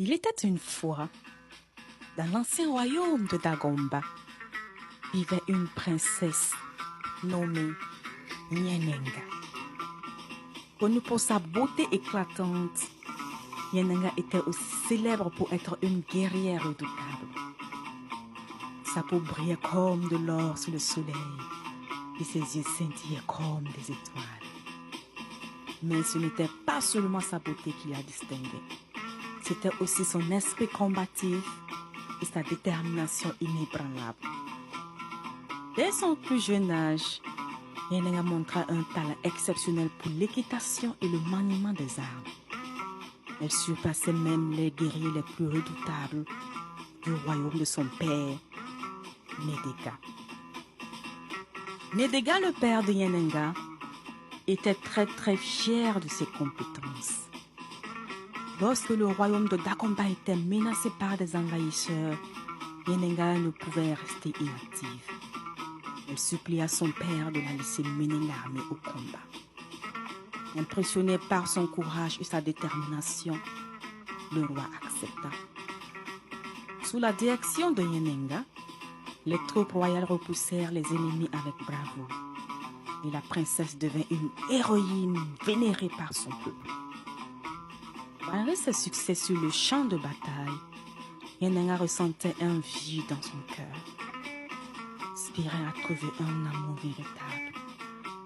Il était une fois, dans l'ancien royaume de Dagomba, vivait une princesse nommée Nyenenga. Connue pour sa beauté éclatante, Nyenenga était aussi célèbre pour être une guerrière redoutable. Sa peau brillait comme de l'or sous le soleil et ses yeux scintillaient comme des étoiles. Mais ce n'était pas seulement sa beauté qui la distinguait. C'était aussi son esprit combatif et sa détermination inébranlable. Dès son plus jeune âge, Nyenenga montra un talent exceptionnel pour l'équitation et le maniement des armes. Elle surpassait même les guerriers les plus redoutables du royaume de son père, Nedega. Nedega, le père de Nyenenga, était très fier de ses compétences. Lorsque le royaume de Dagomba était menacé par des envahisseurs, Nyenenga ne pouvait rester inactive. Elle supplia son père de la laisser mener l'armée au combat. Impressionné par son courage et sa détermination, le roi accepta. Sous la direction de Nyenenga, les troupes royales repoussèrent les ennemis avec bravoure. Et la princesse devint une héroïne vénérée par son peuple. Malgré ses succès sur le champ de bataille, Nyenenga ressentait un vide dans son cœur. Aspirait à trouver un amour véritable,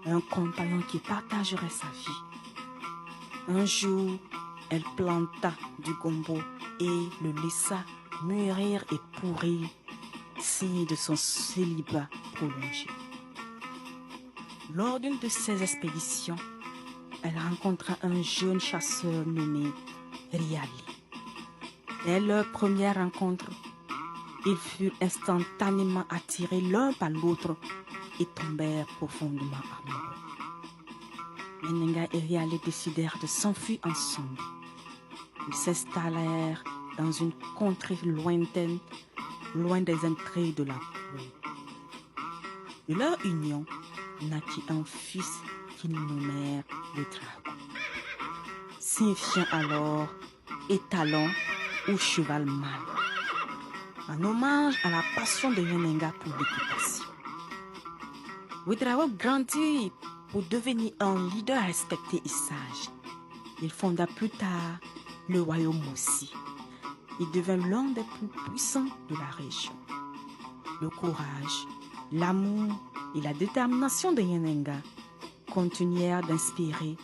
un compagnon qui partagerait sa vie. Un jour, elle planta du gombo et le laissa mûrir et pourrir, signe de son célibat prolongé. Lors d'une de ses expéditions, elle rencontra un jeune chasseur nommé Riali. Dès leur première rencontre, ils furent instantanément attirés l'un par l'autre et tombèrent profondément amoureux. Nyenenga et Riali décidèrent de s'enfuir ensemble. Ils s'installèrent dans une contrée lointaine, loin des intrigues de la cour. De leur union naquit un fils qu'ils nommèrent le dragon, signifiant alors étalon ou cheval mâle, en hommage à la passion de Nyenenga pour l'équitation. Le dragon grandit pour devenir un leader respecté et sage. Il fonda plus tard le royaume Moussi. Il devint l'un des plus puissants de la région. Le courage, l'amour et la détermination de Nyenenga continuèrent d'inspirer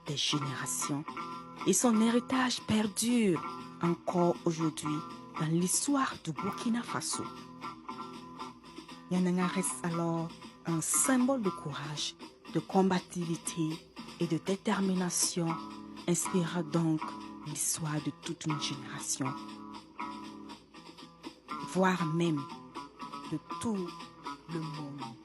des générations et son héritage perdure encore aujourd'hui dans l'histoire du Burkina Faso. Nyenenga reste alors un symbole de courage, de combativité et de détermination, inspirant donc l'histoire de toute une génération, voire même de tout le monde.